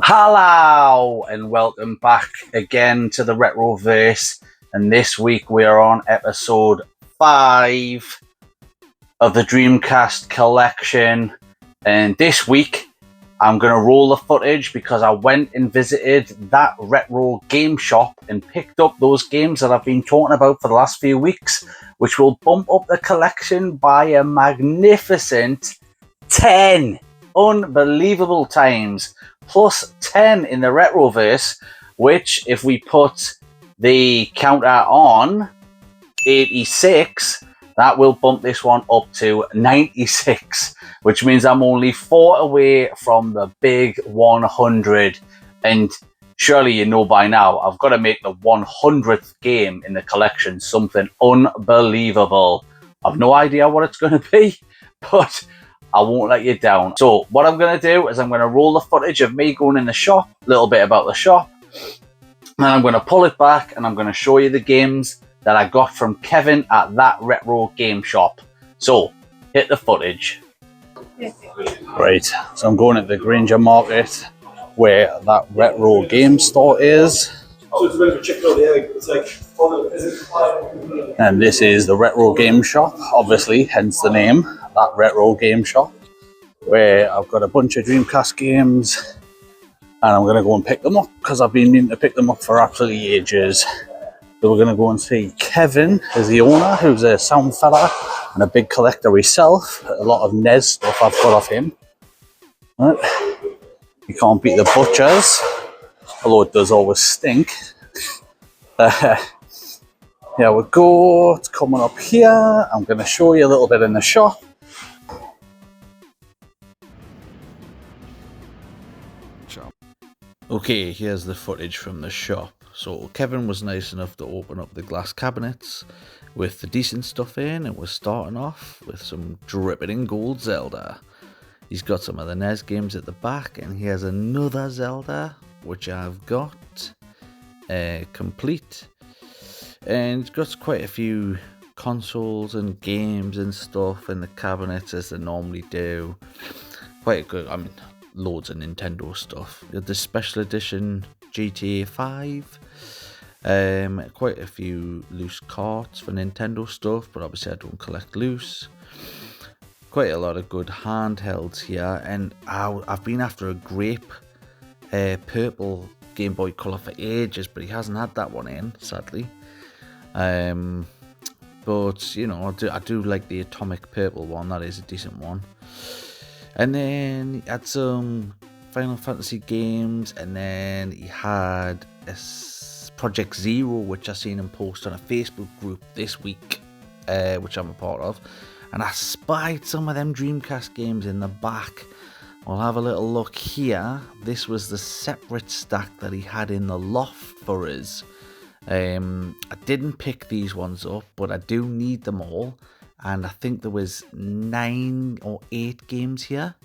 Hello and welcome back again to the Retroverse, and this week we are on episode 5 of the Dreamcast collection. And this week I'm going to roll the footage because I went and visited that retro game shop and picked up those games that I've been talking about for the last few weeks, which will bump up the collection by a magnificent 10 unbelievable times, plus 10 in the Retroverse, which, if we put the counter on 86, that will bump this one up to 96, which means I'm only 4 away from the big 100. And surely you know by now, I've got to make the 100th game in the collection something unbelievable. I've no idea what it's going to be, but I won't let you down. So what I'm going to do is I'm going to roll the footage of me going in the shop, a little bit about the shop, and I'm going to pull it back and I'm going to show you the games that I got from Kevin at that retro game shop. So hit the footage. Right, so I'm going at the Granger Market where that retro game store is. So it's a bit of a chicken or the egg. It's like, and this is the retro game shop, obviously, hence the name, that retro game shop, where I've got a bunch of Dreamcast games and I'm going to go and pick them up because I've been meaning to pick them up for absolutely ages. So we're going to go and see Kevin is the owner, who's a sound fella and a big collector himself. A lot of NES stuff I've got off him. Right. You can't beat the butchers, although it does always stink. Here we go, it's coming up here. I'm going to show you a little bit in the shop. Okay, here's the footage from the shop. So Kevin was nice enough to open up the glass cabinets with the decent stuff in, and we're starting off with some dripping in gold Zelda. He's got some of the NES games at the back, and he has another Zelda, which I've got complete. And he's got quite a few consoles and games and stuff in the cabinets, as they normally do. Quite a good, loads of Nintendo stuff. The special edition GTA 5. Quite a few loose carts for Nintendo stuff, but obviously I don't collect loose. Quite a lot of good handhelds here, and I've been after a grape purple Game Boy Color for ages, but he hasn't had that one in, sadly. But you know, I do like the atomic purple one. That is a decent one. And then he had some Final Fantasy games, and then he had a Project Zero, which I seen him post on a Facebook group this week, which I'm a part of. And I spied some of them Dreamcast games in the back. I'll have a little look here. This was the separate stack that he had in the loft for us. I didn't pick these ones up, but I do need them all. And I think there was 9 or 8 games here.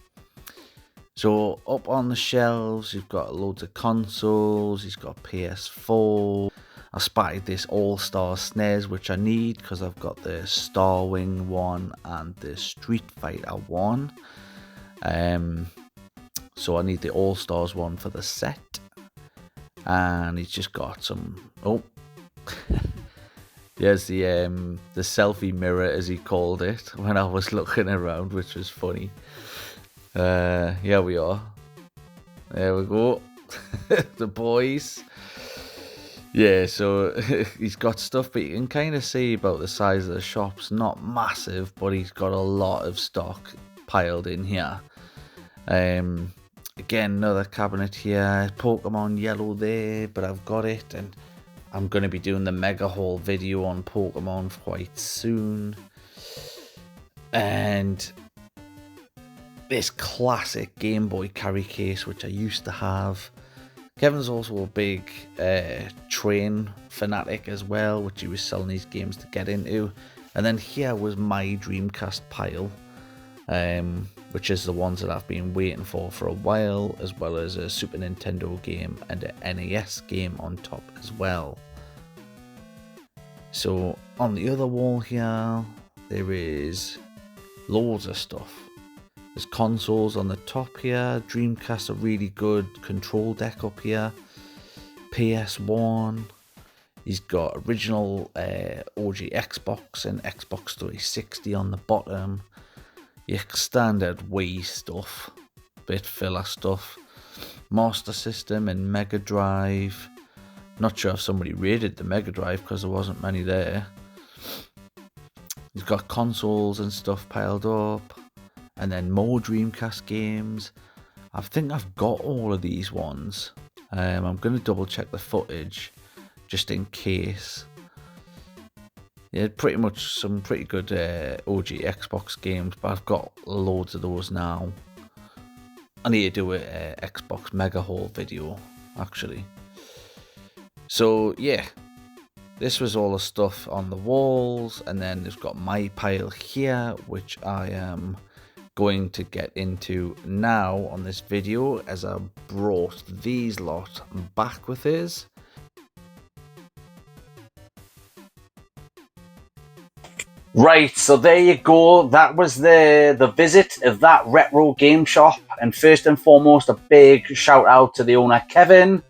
So up on the shelves, you've got loads of consoles. He's got PS4. I spotted this All-Star SNES, which I need because I've got the Star Wing one and the Street Fighter one. So I need the All-Stars one for the set. And he's just got some... Oh, here's the selfie mirror, as he called it, when I was looking around, which was funny. Here we are. There we go. The boys. Yeah, so he's got stuff, but you can kind of see about the size of the shop's not massive, but he's got a lot of stock piled in here. Again, another cabinet here. Pokemon Yellow there, but I've got it, and I'm going to be doing the mega haul video on Pokemon quite soon. And this classic Game Boy carry case, which I used to have. Kevin's also a big train fanatic as well, which he was selling these games to get into. And then here was my Dreamcast pile, which is the ones that I've been waiting for a while, as well as a Super Nintendo game and an NES game on top as well. So on the other wall here, there is loads of stuff. There's consoles on the top here. Dreamcast, a really good control deck up here. PS1. He's got original OG Xbox and Xbox 360 on the bottom. Your standard Wii stuff, bit filler stuff. Master System and Mega Drive. Not sure if somebody raided the Mega Drive because there wasn't many there. He's got consoles and stuff piled up. And then more Dreamcast games. I think I've got all of these ones. I'm going to double check the footage just in case. Yeah, pretty much some pretty good OG Xbox games, but I've got loads of those now. I need to do a Xbox Mega Haul video, actually. So yeah, this was all the stuff on the walls, and then there's got my pile here, which I am going to get into now on this video, as I brought these lot back with us. Right, so there you go. That was the visit of that retro game shop. And first and foremost, a big shout out to the owner, Kevin,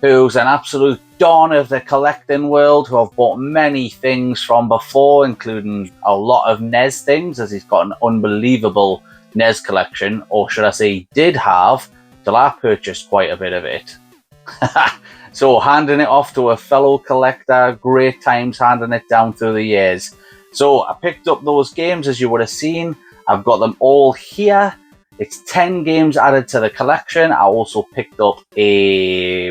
who's an absolute don of the collecting world, who I've bought many things from before, including a lot of NES things, as he's got an unbelievable NES collection, or should I say did have, till I purchased quite a bit of it. So handing it off to a fellow collector, great times handing it down through the years. So I picked up those games, as you would have seen. I've got them all here. It's 10 games added to the collection. I also picked up a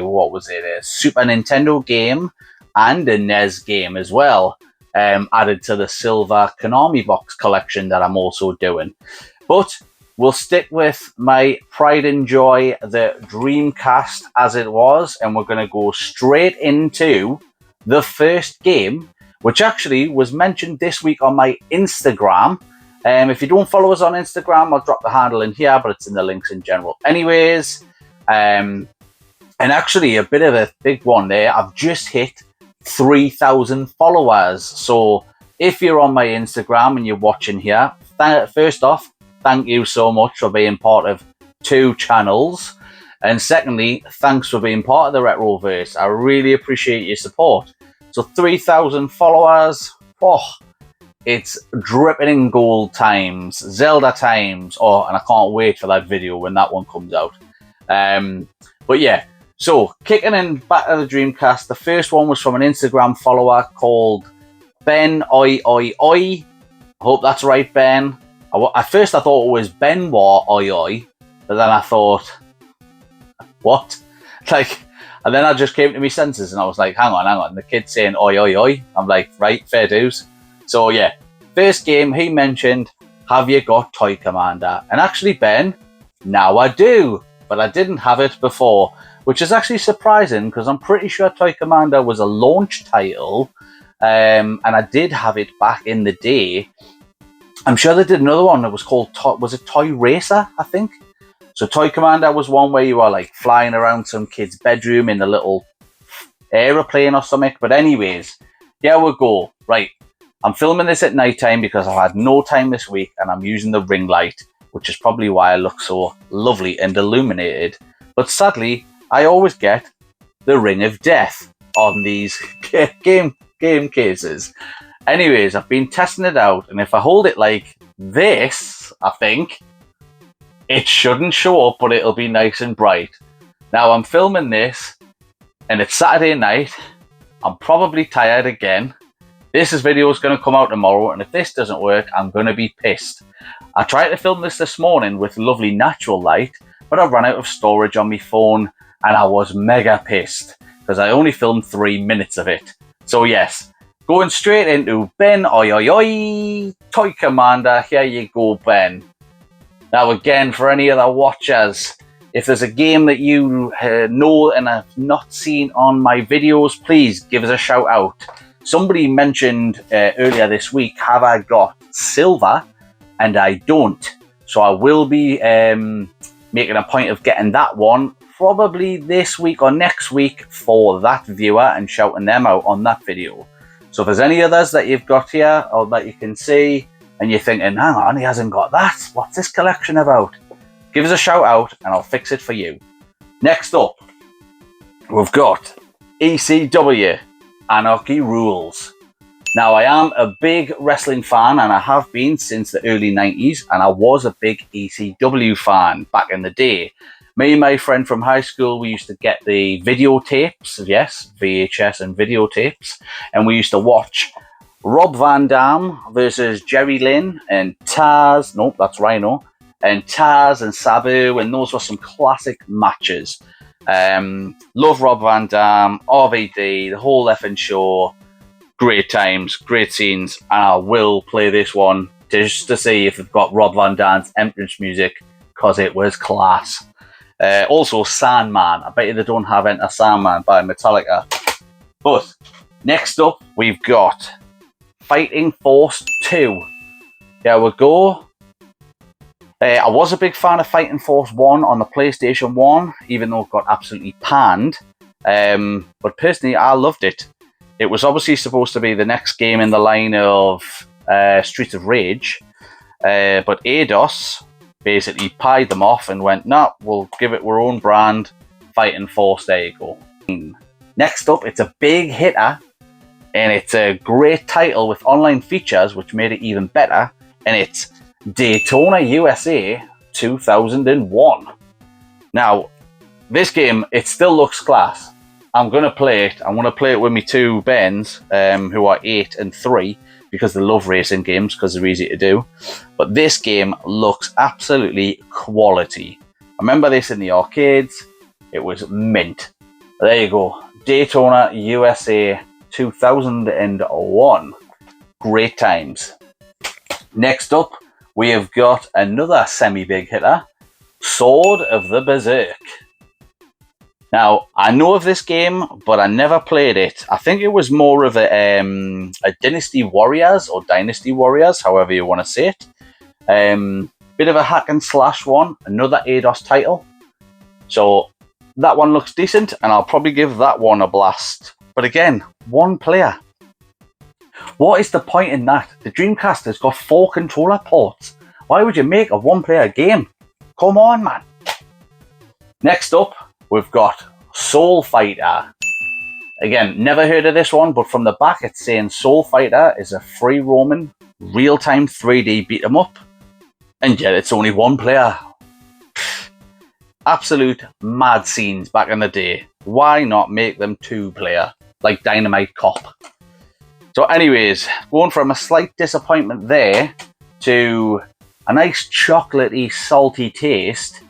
Super Nintendo game and a NES game as well, added to the silver Konami box collection that I'm also doing. But we'll stick with my pride and joy, the Dreamcast as it was, and we're going to go straight into the first game, which actually was mentioned this week on my Instagram. If you don't follow us on Instagram, I'll drop the handle in here, but it's in the links in general anyways. And actually, a bit of a big one there. I've just hit 3,000 followers. So if you're on my Instagram and you're watching here, first off, thank you so much for being part of 2 channels. And secondly, thanks for being part of the Retroverse. I really appreciate your support. So 3,000 followers, it's dripping in gold times, Zelda times, and I can't wait for that video when that one comes out. But yeah, so kicking in back to the Dreamcast, the first one was from an Instagram follower called Ben Oi. I hope that's right, Ben. At first I thought it was Benoit Oi, but then I thought, what? And then I just came to my senses and I was like, hang on. The kid's saying oi. I'm like, right, fair dues. So yeah, first game he mentioned, have you got Toy Commander? And actually, Ben, now I do, but I didn't have it before, which is actually surprising because I'm pretty sure Toy Commander was a launch title, and I did have it back in the day. I'm sure they did another one that was called, was it Toy Racer, I think? So Toy Commander was one where you were like flying around some kid's bedroom in a little aeroplane or something. But anyways, here we go. Right, I'm filming this at night time because I've had no time this week and I'm using the ring light, which is probably why I look so lovely and illuminated. But sadly, I always get the Ring of Death on these game cases. Anyways, I've been testing it out, and if I hold it like this, I think, it shouldn't show up, but it'll be nice and bright. Now, I'm filming this, and it's Saturday night. I'm probably tired again. This video is going to come out tomorrow, and if this doesn't work, I'm going to be pissed. I tried to film this morning with lovely natural light, but I ran out of storage on my phone, and I was mega pissed, because I only filmed 3 minutes of it. So yes, going straight into Ben Oi, Toy Commander. Here you go, Ben. Now again, for any other watchers, if there's a game that you know and have not seen on my videos, please give us a shout out. Somebody mentioned earlier this week, have I got silver? And I don't. So I will be making a point of getting that one probably this week or next week for that viewer and shouting them out on that video. So if there's any others that you've got here or that you can see, and you're thinking, hang on, he hasn't got that. What's this collection about? Give us a shout out and I'll fix it for you. Next up, we've got ECW, Anarchy Rules. Now, I am a big wrestling fan, and I have been since the early 90s, and I was a big ECW fan back in the day. Me and my friend from high school, we used to get the videotapes, yes, VHS and videotapes, and we used to watch Rob Van Dam versus Jerry Lynn and Taz, nope, that's Rhino, and Taz and Sabu, and those were some classic matches. Love Rob Van Dam, RVD, the whole effing show. Great times, great scenes, and I will play this one just to see if they've got Rob Van Dam's entrance music, because it was class. Also, Sandman. I bet you they don't have Enter Sandman by Metallica. But next up, we've got Fighting Force 2. There we go. I was a big fan of Fighting Force 1 on the PlayStation 1, even though it got absolutely panned. But personally, I loved it. It was obviously supposed to be the next game in the line of Streets of Rage, but Eidos basically pied them off and went, nah, we'll give it our own brand, Fighting Force, there you go. Next up, it's a big hitter, and it's a great title with online features, which made it even better, and it's Daytona USA 2001. Now, this game, it still looks class. I'm going to play it. I'm going to play it with my two Bens, who are 8 and 3, because they love racing games, because they're easy to do. But this game looks absolutely quality. I remember this in the arcades. It was mint. There you go. Daytona USA 2001. Great times. Next up, we have got another semi-big hitter, Sword of the Berserk. Now, I know of this game, but I never played it. I think it was more of a Dynasty Warriors, or Dynasty Warriors, however you want to say it. Bit of a hack and slash one, another Eidos title. So that one looks decent, and I'll probably give that one a blast. But again, one player. What is the point in that? The Dreamcast has got 4 controller ports. Why would you make a one-player game? Come on, man. Next up, we've got Soul Fighter. Again, never heard of this one, but from the back it's saying Soul Fighter is a free roaming, real-time 3D beat 'em up. And yet it's only one player. Absolute mad scenes back in the day. Why not make them 2-player, like Dynamite Cop? So anyways, going from a slight disappointment there to a nice chocolatey, salty taste.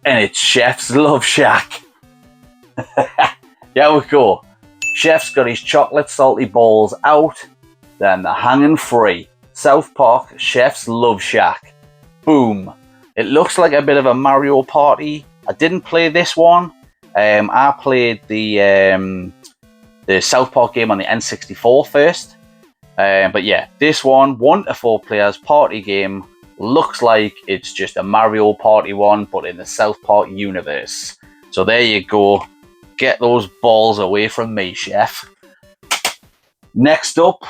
And it's Chef's Love Shack. Here we go. Chef's got his chocolate salty balls out, then they're hanging free. South Park, Chef's Love Shack. Boom. It looks like a bit of a Mario Party. I didn't play this one. I played the South Park game on the N64 first. But yeah, this one, 1 to 4 players party game. Looks like it's just a Mario Party one, but in the South Park universe. So there you go. Get those balls away from me, Chef. Next up,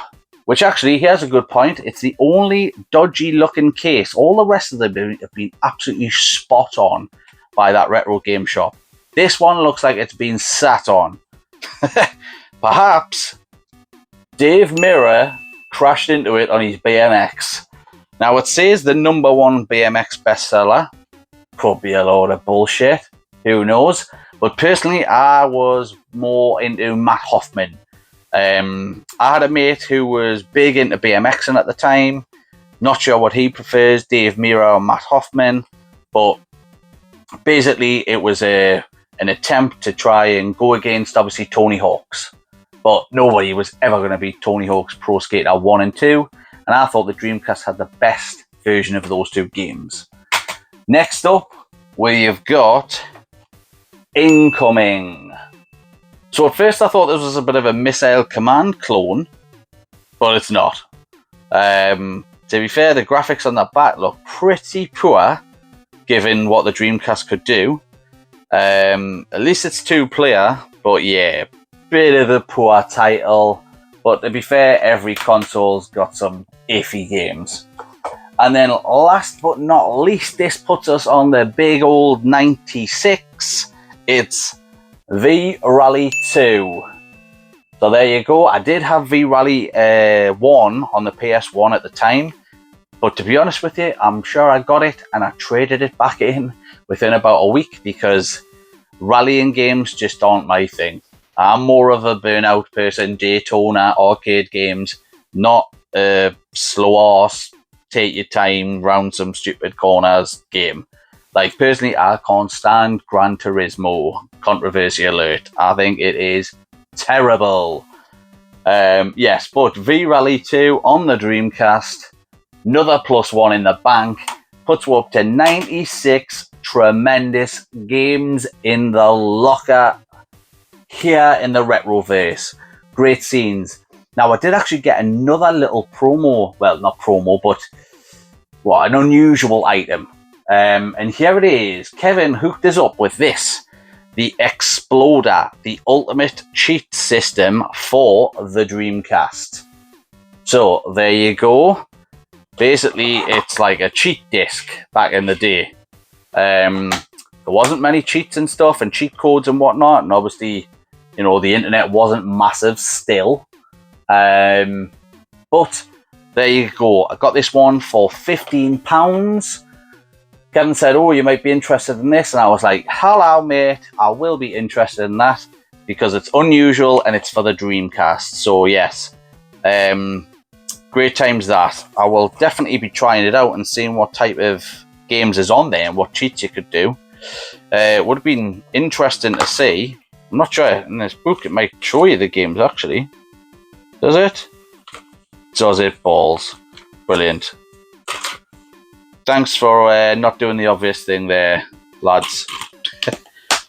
which actually, here's a good point. It's the only dodgy looking case. All the rest of them have been absolutely spot on by that retro game shop. This one looks like it's been sat on. Perhaps Dave Mirra crashed into it on his BMX. Now, it says the #1 BMX bestseller. Could be a load of bullshit. Who knows? But personally, I was more into Matt Hoffman. I had a mate who was big into BMXing at the time. Not sure what he prefers, Dave Mirra or Matt Hoffman. But basically, it was an attempt to try and go against, obviously, Tony Hawk's. But nobody was ever going to beat Tony Hawk's Pro Skater 1 and 2. And I thought the Dreamcast had the best version of those 2 games. Next up, we've got Incoming. So at first I thought this was a bit of a Missile Command clone, but it's not. To be fair, the graphics on the back look pretty poor, given what the Dreamcast could do. At least it's 2-player, but yeah, bit of a poor title. But to be fair, every console's got some iffy games. And then last but not least, this puts us on the big old 96. It's V-Rally 2. So there you go. I did have V-Rally 1 on the PS1 at the time. But to be honest with you, I'm sure I got it and I traded it back in within about a week because rallying games just aren't my thing. I'm more of a Burnout person, Daytona, arcade games, not a slow ass, take your time round some stupid corners game. Like, personally, I can't stand Gran Turismo. Controversy alert. I think it is terrible. Yes, but V-Rally 2 on the Dreamcast, another +1 in the bank, puts you up to 96 tremendous games in the locker here in the Retroverse. Great scenes. Now, I did actually get another little promo, well, not promo, but an unusual item. And here it is. Kevin hooked us up with this. The Exploder, the ultimate cheat system for the Dreamcast. So, there you go. Basically, it's like a cheat disc back in the day. There wasn't many cheats and stuff and cheat codes and whatnot. And obviously, you know, the internet wasn't massive still. But there you go. I got this one for £15. Kevin said, oh, you might be interested in this. And I was like, hello, mate. I will be interested in that because it's unusual and it's for the Dreamcast. So, yes. Great times that. I will definitely be trying it out and seeing what type of games is on there and what cheats you could do. It would have been interesting to see. I'm not sure in this book it might show you the games actually. Does it? Does it, balls? Brilliant. Thanks for not doing the obvious thing there, lads.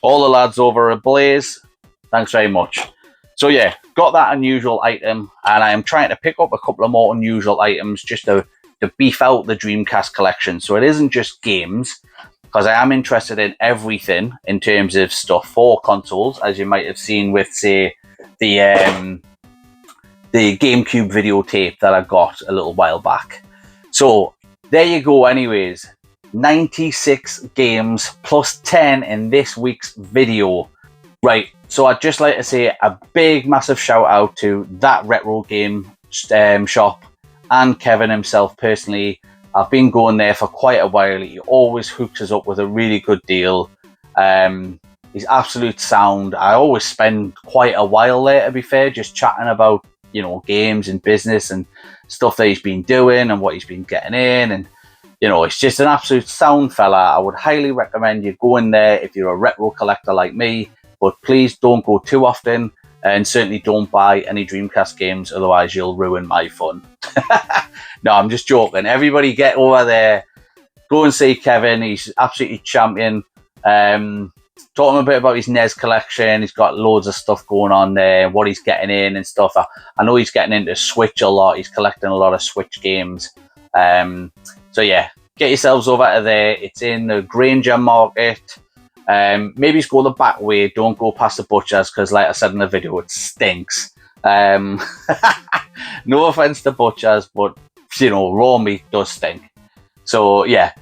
All the lads over at Blaze, thanks very much. So yeah, got that unusual item, and I am trying to pick up a couple of more unusual items just to beef out the Dreamcast collection. So it isn't just games, because I am interested in everything in terms of stuff for consoles, as you might have seen with, say, the GameCube videotape that I got a little while back. So there you go anyways. 96 games plus 10 in this week's video. Right, so I'd just like to say a big massive shout out to that retro game shop and Kevin himself personally. I've been going there for quite a while. He always hooks us up with a really good deal. He's absolute sound. I always spend quite a while there, to be fair, just chatting about, you know, games and business and stuff that he's been doing and what he's been getting in. And, you know, it's just an absolute sound fella. I would highly recommend you go in there if you're a retro collector like me. But please don't go too often, and certainly don't buy any Dreamcast games, otherwise you'll ruin my fun. No, I'm just joking. Everybody get over there, go and see Kevin. He's absolutely champion. Talk to him a bit about his NES collection. He's got loads of stuff going on there, what he's getting in and stuff. I know he's getting into Switch a lot. He's collecting a lot of Switch games. So yeah, get yourselves over to there. It's in the Granger Market. Maybe just go the back way. Don't go past the butchers because, like I said in the video, it stinks. No offense to butchers, but you know, raw meat does stink. So yeah,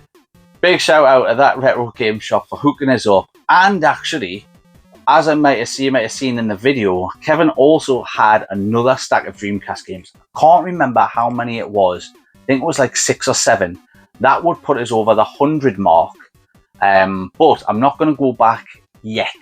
big shout out to that retro game shop for hooking us up. And actually, as you might have seen in the video, Kevin also had another stack of Dreamcast games. I can't remember how many it was. I think it was like 6 or 7. That would put us over the 100 mark. But I'm not going to go back yet,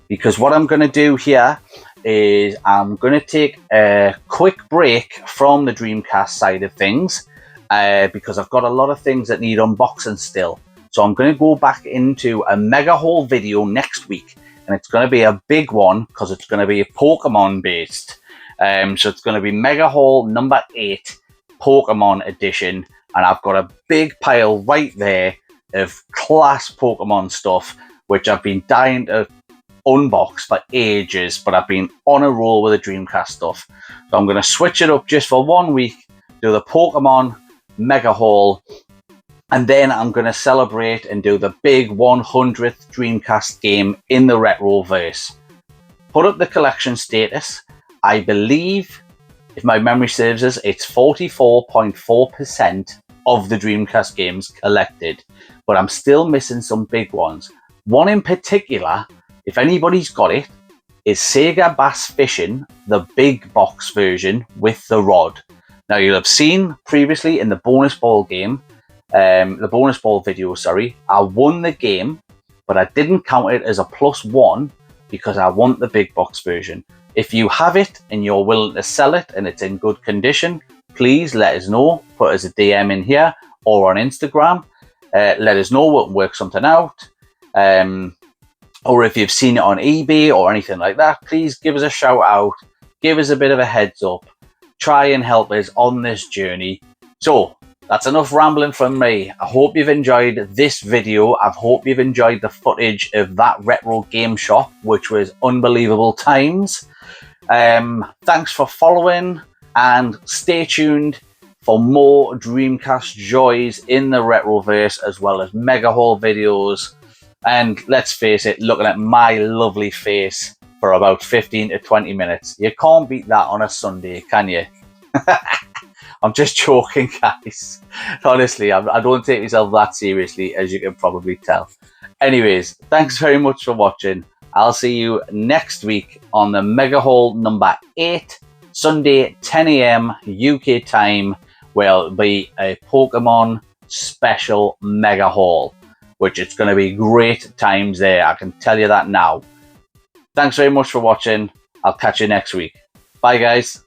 because what I'm going to do here is I'm going to take a quick break from the Dreamcast side of things, because I've got a lot of things that need unboxing still. So I'm going to go back into a mega haul video next week, and it's going to be a big one because it's going to be Pokemon based. So it's going to be mega haul number 8, Pokemon edition, and I've got a big pile right there of class Pokemon stuff, which I've been dying to unbox for ages, but I've been on a roll with the Dreamcast stuff. So I'm going to switch it up just for 1 week, do the Pokemon mega haul, and then I'm going to celebrate and do the big 100th Dreamcast game in the Retroverse. Put up the collection status. I believe if my memory serves us, it's 44.4% of the Dreamcast games collected. But I'm still missing some big ones. One in particular, if anybody's got it, is Sega Bass Fishing, the big box version with the rod. Now, you'll have seen previously in the bonus ball game, the bonus ball video, sorry, I won the game, but I didn't count it as a +1 because I want the big box version. If you have it and you're willing to sell it and it's in good condition, please let us know. Put us a DM in here or on Instagram. Let us know. We'll work something out. Or if you've seen it on eBay or anything like that, please give us a shout out. Give us a bit of a heads up. Try and help us on this journey. So that's enough rambling from me. I hope you've enjoyed this video. I hope you've enjoyed the footage of that retro game shop, which was unbelievable times. Thanks for following and stay tuned for more Dreamcast joys in the Retroverse, as well as mega haul videos. And let's face it, looking at my lovely face for about 15 to 20 minutes. You can't beat that on a Sunday, can you? I'm just joking, guys. Honestly, I don't take myself that seriously, as you can probably tell. Anyways, thanks very much for watching. I'll see you next week on the Mega Haul number 8, Sunday, 10 AM UK time, where it'll be a Pokemon special Mega Haul, which it's going to be great times there. I can tell you that now. Thanks very much for watching. I'll catch you next week. Bye, guys.